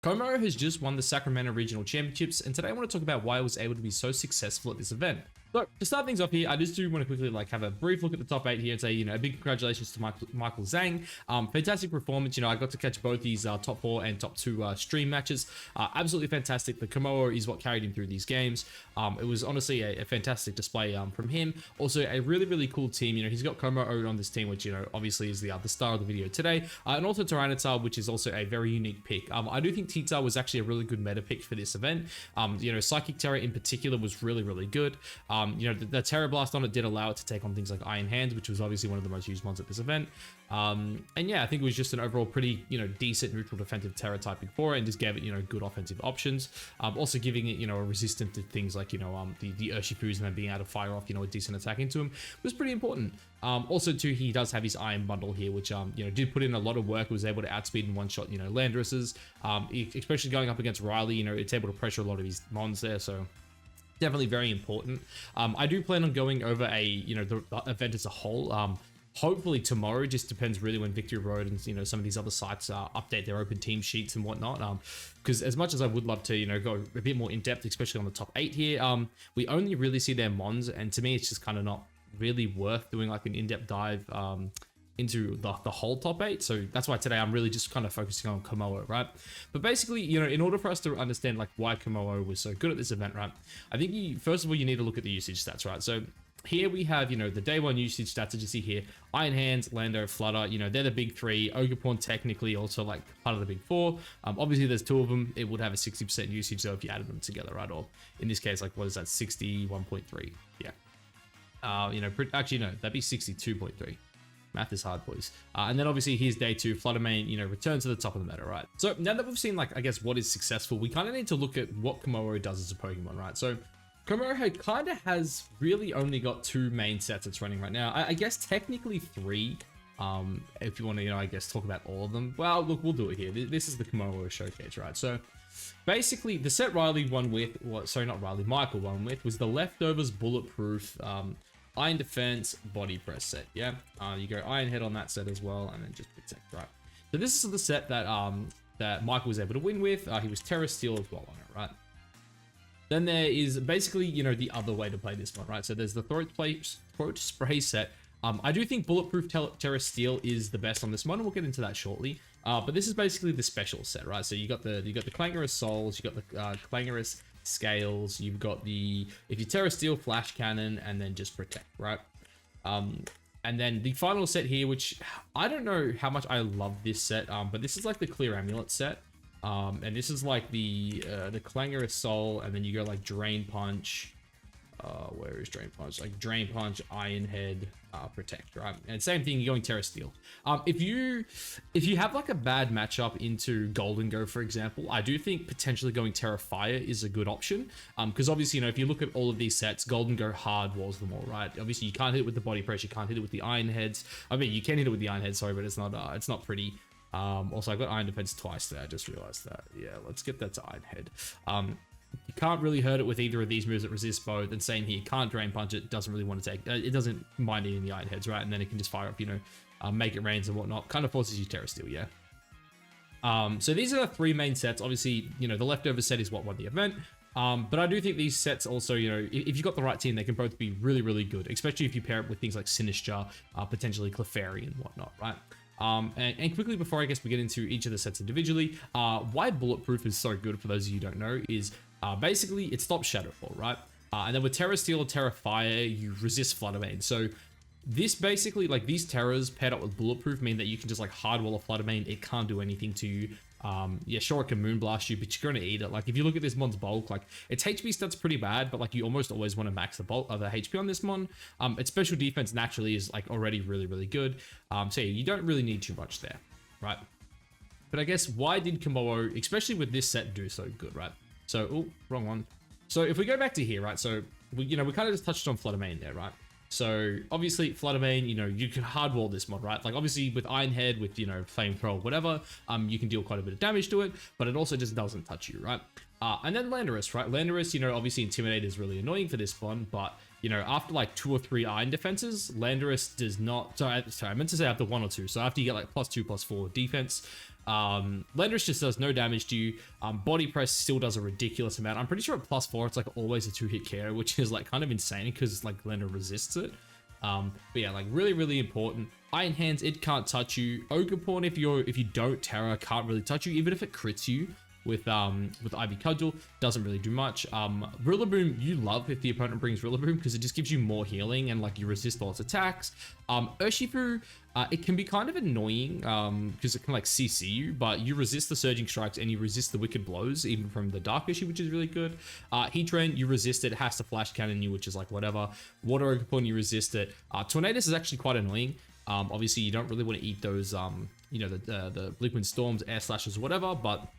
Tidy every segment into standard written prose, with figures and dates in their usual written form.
Kommo-O has just won the Sacramento Regional Championships, and today I want to talk about why it was able to be so successful at this event. So, to start things off here, I just do want to quickly have a brief look at the top 8 here and say, a big congratulations to Michael Zhang. Fantastic performance. I got to catch both these top 4 and top 2 stream matches. Absolutely fantastic. The Kommo-O is what carried him through these games. It was honestly a fantastic display from him. Also, a really, really cool team. He's got Kommo-O on this team, which, obviously is the star of the video today. And also Tyranitar, which is also a very unique pick. I do think Tita was actually a really good meta pick for this event. Psychic Terror in particular was really, really good. The Terra Blast on it did allow it to take on things like Iron Hands, which was obviously one of the most used ones at this event. And yeah, I think it was just an overall pretty, decent neutral defensive Terra typing for it, and just gave it, good offensive options. Also giving it, a resistant to things like, the Urshifus and then being able to fire off, a decent attack into him was pretty important. Also too, he does have his Iron Bundle here, which, did put in a lot of work, was able to outspeed and one-shot, Landorus's, especially going up against Riley, it's able to pressure a lot of his mons there, so definitely very important. I do plan on going over the event as a whole. Hopefully tomorrow, just depends really when Victory Road and some of these other sites update their open team sheets and whatnot. Because as much as I would love to go a bit more in depth, especially on the top 8 here, we only really see their mons, and to me it's just kind of not really worth doing like an in-depth dive into the whole top 8. So that's why today I'm really just kind of focusing on Kommo-O, right? But basically, in order for us to understand like why Kommo-O was so good at this event, right? I think first of all, you need to look at the usage stats, right? So here we have, the day 1 usage stats that you see here. Iron Hands, Lando, Flutter, they're the big 3. Ogerpon technically also like part of the big 4. Obviously there's 2 of them. It would have a 60% usage though if you added them together, right? Or in this case, like what is that? 61.3. Yeah. Actually no, that'd be 62.3. Math is hard, boys. And then obviously here's day 2, Fluttermane, return to the top of the meta, right? So now that we've seen like, I guess what is successful, we kind of need to look at what Kommo-O does as a Pokemon, right? So Kommo-O kind of has really only got 2 main sets it's running right now. I guess technically 3, if you want to, I guess talk about all of them. Well, look, we'll do it here. This is the Kommo-O showcase, right? So basically the set Riley won with, Michael won with, was the Leftovers Bulletproof, Iron Defense Body Press set, yeah? You go Iron Head on that set as well, and then just Protect, right? So this is the set that that Michael was able to win with. He was Terra Steel as well on it, right? Then there is basically, the other way to play this one, right? So there's the Throat Spray set. I do think Bulletproof Terra Steel is the best on this one, and we'll get into that shortly. But this is basically the special set, right? So you got the Clangorous Souls, you got the Clangorous Scales, you've got the, if you Terra Steel, Flash Cannon, and then just Protect, right? And then the final set here, which I don't know how much I love this set, but this is like the Clear Amulet set. And this is like the Clangorous Soul, and then you go like Drain Punch. Where is Drain Punch? Like Drain Punch, Iron Head, Protect, right? And same thing, you're going Terra Steel. If you have like a bad matchup into Golden Go, for example, I do think potentially going Terra Fire is a good option. Because obviously, if you look at all of these sets, Golden Go hard walls them all, right? Obviously, you can't hit it with the Body Press, you can't hit it with the Iron Heads. I mean, you can hit it with the Iron Heads, sorry, but it's not pretty. Also, I got Iron Defense twice there. I just realized that. Yeah, let's get that to Iron Head. You can't really hurt it with either of these moves that resist both. And same here, can't Drain Punch it. Doesn't really want to take. It doesn't mind eating the Iron Heads, right? And then it can just fire up, make it rains and whatnot. Kind of forces you Terra Steel, yeah. So these are the 3 main sets. Obviously, the leftover set is what won the event. But I do think these sets also, if you've got the right team, they can both be really, really good, especially if you pair it with things like Sinistra, potentially Clefairy and whatnot, right? And quickly before I guess we get into each of the sets individually, why Bulletproof is so good for those of you who don't know is basically it stops Shadowfall, right? And then with Terra Steel or Terra Fire, you resist Fluttermane. So this basically, like these Terras paired up with Bulletproof mean that you can just like hardwall a Fluttermane. It can't do anything to you. Yeah, sure, it can Moonblast you, but you're going to eat it. Like if you look at this mon's bulk, like its HP stats pretty bad, but like you almost always want to max the bulk of the HP on this mon. Its special defense naturally is like already really, really good. So yeah, you don't really need too much there, right? But I guess why did Kommo-O, especially with this set, do so good, right? So, oh, wrong one. So if we go back to here, right? So we kind of just touched on Fluttermane there, right? So obviously Fluttermane, you can hardwall this mod, right? Like obviously with Iron Head, with, Flamethrower, whatever, you can deal quite a bit of damage to it, but it also just doesn't touch you, right? And then Landorus, right? Landorus, obviously Intimidate is really annoying for this one, but, you know, after like 2 or 3 iron defenses, Landorus does not, sorry, I meant to say after 1 or 2. So after you get like +2, +4 defense, Landorus just does no damage to you. Body press still does a ridiculous amount. I'm pretty sure at +4, it's like always a 2-hit KO, which is like kind of insane because like Landorus resists it. But yeah, like really important. Iron Hands, it can't touch you. Ogerpawn, if you don't Terra, can't really touch you, even if it crits you. With Ivy Cudgel, doesn't really do much. Rillaboom, you love if the opponent brings Rillaboom because it just gives you more healing and like you resist all its attacks. Urshifu, it can be kind of annoying because it can like CC you, but you resist the Surging Strikes and you resist the Wicked Blows, even from the Dark Urshifu, which is really good. Heatran, you resist it, it has to Flash Cannon you, which is like whatever. Water Ogerpawn, you resist it. Tornadus is actually quite annoying. Obviously, you don't really want to eat those, you know, the Liquid Storms, Air Slashes, whatever, but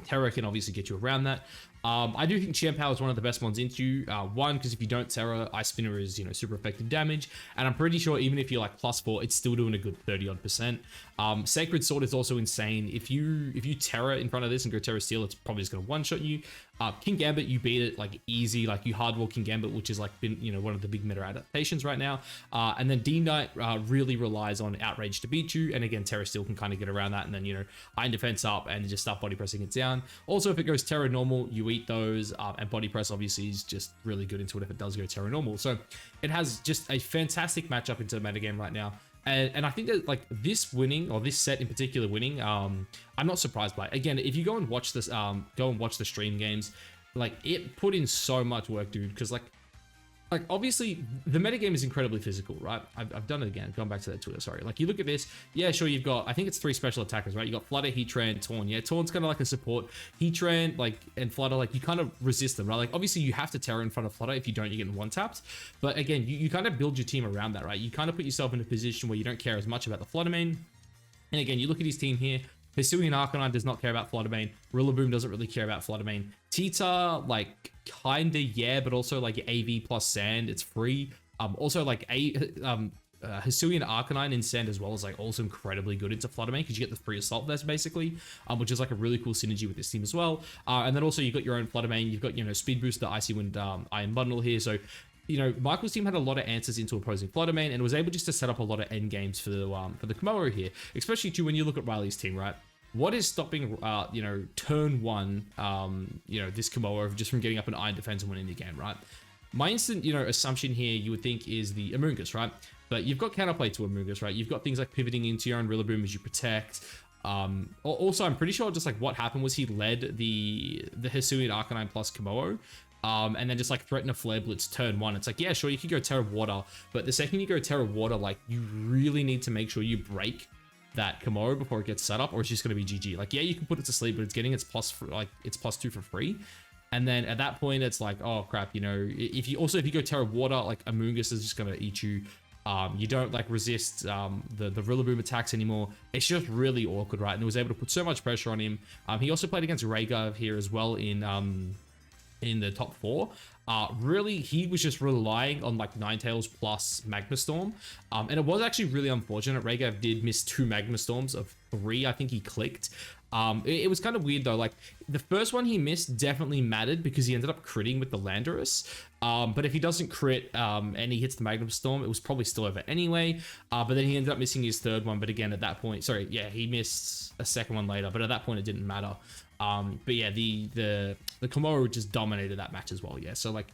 Terra can obviously get you around that. I do think Chien-Pao is one of the best ones into you. One, because if you don't Terra, Ice Spinner is, you know, super effective damage. And I'm pretty sure even if you're like +4, it's still doing a good 30-odd%. Sacred Sword is also insane. If you Terra in front of this and go Terra Steel, it's probably just going to one-shot you. King Gambit, you beat it like easy. Like you hardwall King Gambit, which is like been, you know, one of the big meta adaptations right now. And then D-Knight really relies on Outrage to beat you. And again, Terra Steel can kind of get around that. And then, you know, Iron Defense up and just start body pressing it down. Also, if it goes Terra Normal, you eat those. And body press obviously is just really good into it if it does go Terra Normal. So it has just a fantastic matchup into the metagame right now. And I think that like this winning, or this set in particular winning, I'm not surprised by it. Again, if you go and watch this, go and watch the stream games, like it put in so much work, dude. Because like obviously the metagame is incredibly physical, right? I've done it again, gone back to that Twitter, sorry. Like you look at this, yeah, sure, you've got, I think it's 3 special attackers, right? You got Flutter, Heatran, Torn. Yeah, Torn's kind of like a support. Heatran, like, and Flutter, like you kind of resist them, right? Like obviously you have to Terra in front of Flutter. If you don't, you get one tapped. But again, you kind of build your team around that, right? You kind of put yourself in a position where you don't care as much about the Flutter main. And again, you look at his team here. Hisuian Arcanine does not care about Fluttermane. Rillaboom doesn't really care about Fluttermane. Tita, like, kinda, yeah, but also, like, AV plus Sand, it's free. Also, like, Hisuian Arcanine in Sand as well is, like, also incredibly good into Fluttermane because you get the free Assault Vest, basically, which is, like, a really cool synergy with this team as well. And then also, you've got your own Fluttermane. You've got, you know, Speed Boost, the Icy Wind Iron Bundle here, so you know, Michael's team had a lot of answers into opposing Fluttermane and was able just to set up a lot of end games for the Kommo-O here, especially too when you look at Riley's team, right? What is stopping, you know, turn 1, you know, this Kommo-O just from getting up an Iron Defense and winning the game, right? My instant, you know, assumption here you would think is the Amoonguss, right? But you've got counterplay to Amoonguss, right? You've got things like pivoting into your own Rillaboom as you protect. Also, I'm pretty sure just like what happened was he led the Hisuian Arcanine plus Kommo-O. And then just like threaten a Flare Blitz turn 1. It's like, yeah, sure, you could go Terra Water, but the second you go Terra Water, like you really need to make sure you break that Kommo-O before it gets set up, or it's just going to be GG. Like, yeah, you can put it to sleep, but it's getting its +2 for free. And then at that point, it's like, oh crap, you know, if you go Terra Water, like Amoonguss is just going to eat you. You don't like resist the Rillaboom attacks anymore. It's just really awkward, right? And it was able to put so much pressure on him. He also played against Rhaegar here as well in the top 4. Really, he was just relying on like Ninetales plus Magma Storm. And it was actually really unfortunate. Rhaegar did miss 2 Magma Storms of 3, I think he clicked. It was kind of weird though. Like the first one he missed definitely mattered because he ended up critting with the Landorus. But if he doesn't crit and he hits the Magnum Storm, it was probably still over anyway. But then he ended up missing his 3rd one. But again, at that point, sorry, yeah, he missed a 2nd one later. But at that point, it didn't matter. But yeah, the Kommo-O just dominated that match as well. Yeah, so like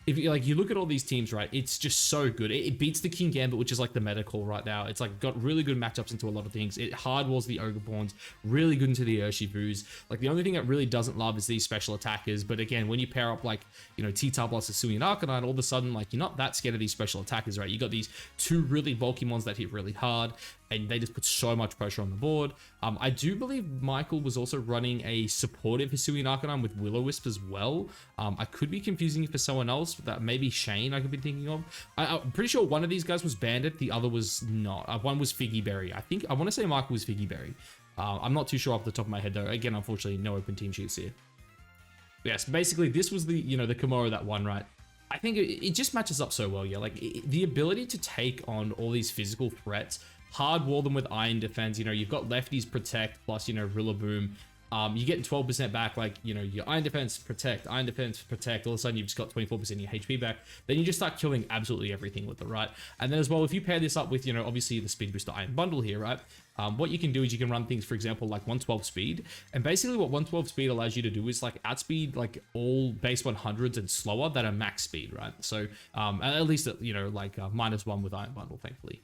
if you look at all these teams, right, it's just so good. It beats the King Gambit, which is like the meta call right now. It's like got really good matchups into a lot of things. It hardwalls the Ogerpawns, really good into the Urshifus. Like the only thing it really doesn't love is these special attackers. But again, when you pair up like, you know, T-Tar plus Hisuian Arcanine, all of a sudden like you're not that scared of these special attackers, right? You got these 2 really bulky mons that hit really hard, and they just put so much pressure on the board. I do believe Michael was also running a supportive Hisuian Arcanine with Will-O-Wisp as well. I could be confusing it for someone else, that maybe Shane I could be thinking of. I'm pretty sure one of these guys was Bandit, the other was not. One was Figgy Berry. I want to say Michael was Figgy Berry. I'm not too sure off the top of my head though. Again, unfortunately, no open team sheets here. Yes, basically this was the, you know, the Kommo-O that won, right? I think it just matches up so well, yeah. Like the ability to take on all these physical threats, hard wall them with Iron Defense. You know, you've got lefties protect plus, you know, Rillaboom. you're getting 12% back, like, you know, your Iron Defense, Protect, Iron Defense, Protect, all of a sudden you've just got 24% of your HP back, then you just start killing absolutely everything with it, right? And then as well, if you pair this up with, you know, obviously the Speed Booster Iron Bundle here, right? What you can do is you can run things, for example, like 112 speed. And basically what 112 speed allows you to do is like outspeed like all base 100s and slower that are max speed, right? So at least, you know, like -1 with Iron Bundle, thankfully.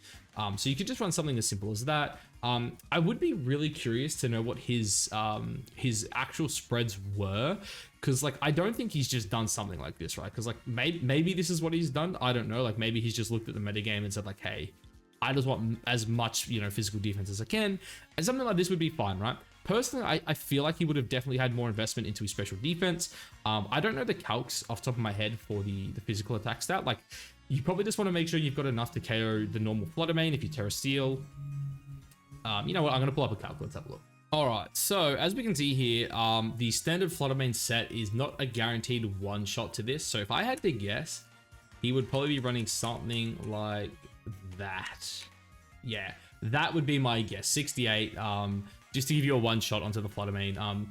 So you could just run something as simple as that. I would be really curious to know what his actual spreads were, because like I don't think he's just done something like this, right? Because like maybe this is what he's done. I don't know. Like maybe he's just looked at the metagame and said like, hey, I just want as much, you know, physical defense as I can, and something like this would be fine, right? Personally, I feel like he would have definitely had more investment into his special defense. I don't know the calcs off the top of my head for the physical attack stat. Like, you probably just want to make sure you've got enough to KO the normal Flutter Mane if you Terra Steel. You know what? I'm going to pull up a calc. Let's have a look. All right, so as we can see here, the standard Flutter Mane set is not a guaranteed one-shot to this. So if I had to guess, he would probably be running something like that. Yeah, that would be my guess. 68, just to give you a one-shot onto the Flutter Mane.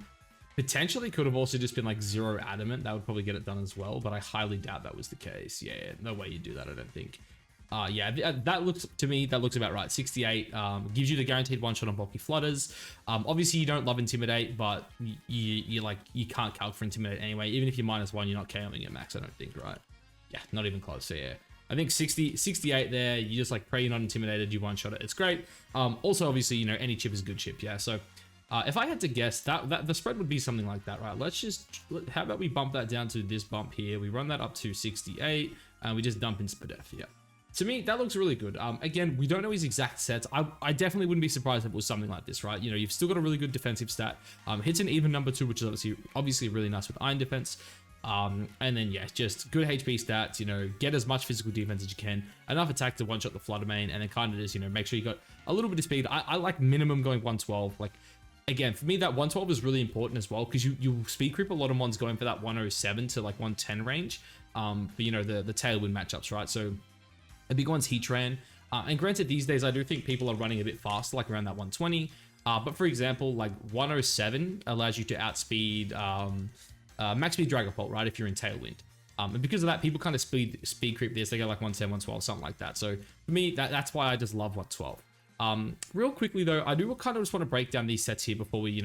Potentially could have also just been like 0 adamant. That would probably get it done as well, but I highly doubt that was the case. Yeah, no way you do that, I don't think. Yeah, that looks to me, that looks about right. 68 gives you the guaranteed one shot on bulky flutters. Obviously you don't love Intimidate, but you can't calc for Intimidate anyway. Even if you're -1, you're not KOing at max, I don't think, right? Yeah, not even close. So yeah, I think 68 there, you just like pray you're not intimidated, you one shot it, it's great. Also obviously, you know, any chip is a good chip, yeah. So if I had to guess, that the spread would be something like that, right? How about we bump that down to this bump here? We run that up to 68 and we just dump in Spadef, yeah. To me, that looks really good. Again, we don't know his exact sets. I definitely wouldn't be surprised if it was something like this, right? You know, you've still got a really good defensive stat. Hits an even number 2, which is obviously really nice with Iron Defense. And then, yeah, just good HP stats, you know, get as much physical defense as you can, enough attack to one-shot the Flutter Mane, and then kind of just, you know, make sure you got a little bit of speed. I like minimum going 112. Like, again, for me, that 112 is really important as well, because you speed creep a lot of mons going for that 107 to like 110 range, for, you know, the Tailwind matchups, right? So a big one's Heatran. And granted, these days, I do think people are running a bit faster, like around that 120. But for example, like 107 allows you to outspeed max speed Dragapult, right? If you're in Tailwind. And because of that, people kind of speed creep this. They go like 110, 112, something like that. So for me, that's why I just love 112. Real quickly though, I do kind of just want to break down these sets here before we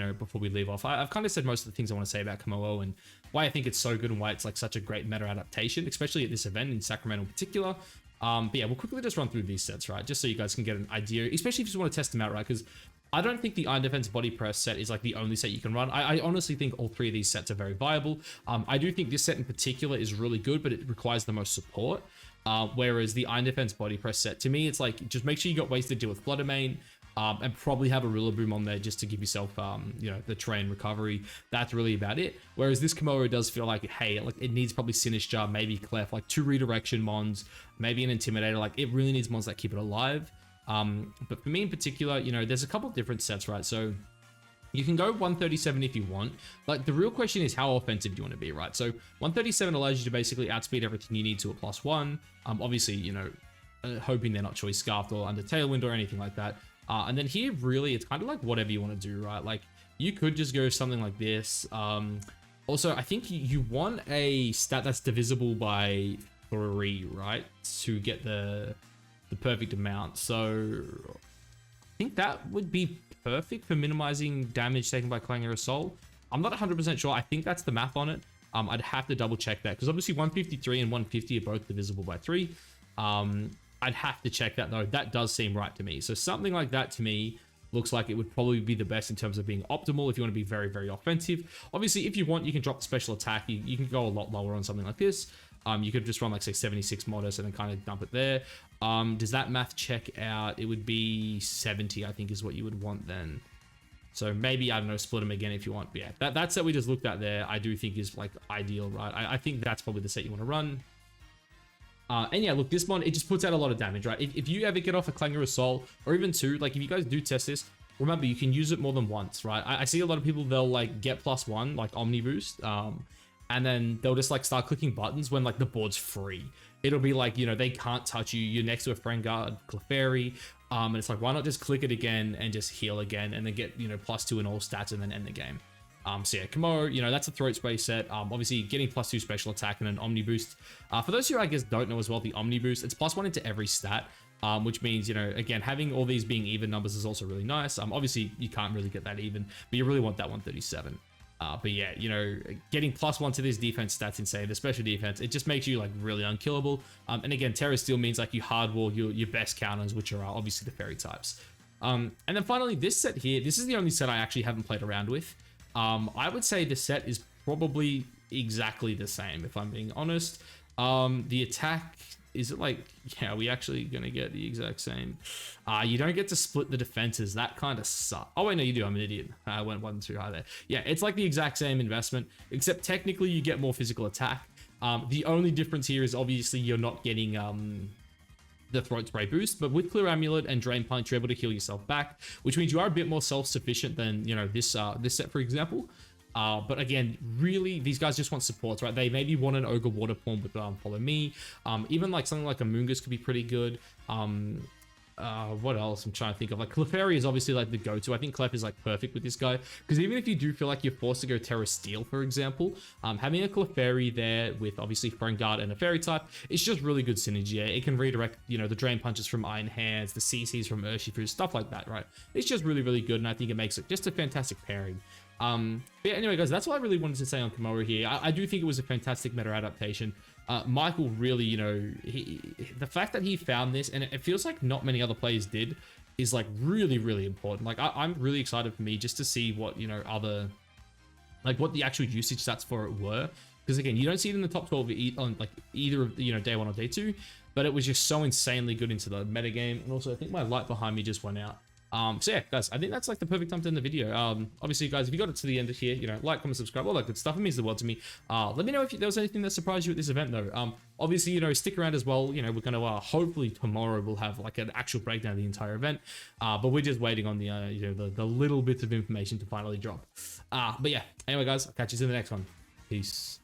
leave off. I've kind of said most of the things I want to say about Kommo-O and why I think it's so good and why it's like such a great meta adaptation, especially at this event in Sacramento in particular. But yeah, we'll quickly just run through these sets, right? Just so you guys can get an idea, especially if you just want to test them out, right? Because I don't think the Iron Defense Body Press set is like the only set you can run. I honestly think all 3 of these sets are very viable. I do think this set in particular is really good, but it requires the most support. Whereas the Iron Defense Body Press set, to me, it's like, just make sure you got ways to deal with Flutter Mane, and probably have a Rillaboom on there just to give yourself, you know, the terrain recovery. That's really about it. Whereas this Kommo-O does feel like, hey, like it needs probably Sinister, maybe Clef, like 2 redirection mons, maybe an Intimidator. Like it really needs mons that keep it alive. But for me in particular, you know, there's a couple of different sets, right? So you can go 137 if you want. Like the real question is how offensive do you want to be, right? So 137 allows you to basically outspeed everything you need to a +1. Obviously, you know, hoping they're not Choice Scarfed or under Tailwind or anything like that. And then here, really, it's kind of like whatever you want to do, right? Like you could just go something like this. Also, I think you want a stat that's divisible by 3, right? To get the perfect amount. So I think that would be perfect for minimizing damage taken by Clangor Assault. I'm not 100% sure. I think that's the math on it. I'd have to double check that because obviously 153 and 150 are both divisible by 3. I'd have to check that though. That does seem right to me. So something like that to me looks like it would probably be the best in terms of being optimal if you want to be very, very offensive. Obviously, if you want, you can drop the special attack. You can go a lot lower on something like this. You could just run like say 76 Modest and then kind of dump it there. Does that math check out? It would be 70, I think is what you would want then. So maybe, I don't know, split them again if you want. But yeah, that set we just looked at there, I do think is like ideal, right? I think that's probably the set you want to run. And yeah, look, this one, it just puts out a lot of damage, right? If you ever get off a Clangor Assault, or even 2, like if you guys do test this, remember, you can use it more than once, right? I see a lot of people, they'll like get +1, like Omni Boost, and then they'll just like start clicking buttons when like the board's free. It'll be like, you know, they can't touch you. You're next to a Friend Guard, Clefairy, and it's like, why not just click it again and just heal again and then get, you know, +2 in all stats and then end the game. So yeah, Kommo-O, you know, that's a throat spray set. Obviously getting +2 special attack and an Omni boost. For those who I guess don't know as well, the Omni boost, it's +1 into every stat. Which means, you know, again, having all these being even numbers is also really nice. Obviously you can't really get that even, but you really want that 137. But yeah, you know, getting +1 to this defense stats insane, the special defense, it just makes you like really unkillable. And again, Terra Steel means like you hardwall your best counters, which are obviously the fairy types. And then finally, this set here, this is the only set I actually haven't played around with. I would say the set is probably exactly the same, if I'm being honest. The attack, is it like, yeah, are we actually gonna get the exact same? You don't get to split the defenses. That kind of sucks. Oh wait, no, you do. I'm an idiot. I went one too high there. Yeah, it's like the exact same investment, except technically you get more physical attack. The only difference here is obviously you're not getting the throat spray boost, but with Clear Amulet and Drain Punch, you're able to heal yourself back, which means you are a bit more self-sufficient than, you know, this set, for example. But again, really, these guys just want supports, right? They maybe want an Ogre Water Form with Follow Me. Even like something like a Moongus could be pretty good. What else I'm trying to think of? Like Clefairy is obviously like the go-to. I think Clef is like perfect with this guy, because even if you do feel like you're forced to go Terra Steel, for example, having a Clefairy there with obviously Throne Guard and a Fairy type, it's just really good synergy. It can redirect, you know, the Drain Punches from Iron Hands, the CCs from Urshifu, stuff like that, right? It's just really, really good, and I think it makes it just a fantastic pairing. But yeah, anyway, guys, that's what I really wanted to say on Kommo-O here. I do think it was a fantastic meta adaptation. Michael really, you know, the fact that he found this, and it feels like not many other players did, is like really, really important. Like I'm really excited for me just to see what, you know, other, like what the actual usage stats for it were. Because again, you don't see it in the top 12 on like either of, you know, day 1 or day 2, but it was just so insanely good into the metagame. And also I think my light behind me just went out. So yeah, guys, I think that's like the perfect time to end the video. Obviously, guys, if you got it to the end of here, you know, like, comment, subscribe, all that good stuff. It means the world to me. Let me know if there was anything that surprised you at this event, though. Obviously, you know, stick around as well. You know, we're going to, hopefully tomorrow we'll have like an actual breakdown of the entire event. But we're just waiting on the, you know, the little bits of information to finally drop. But yeah, anyway, guys, I'll catch you in the next one. Peace.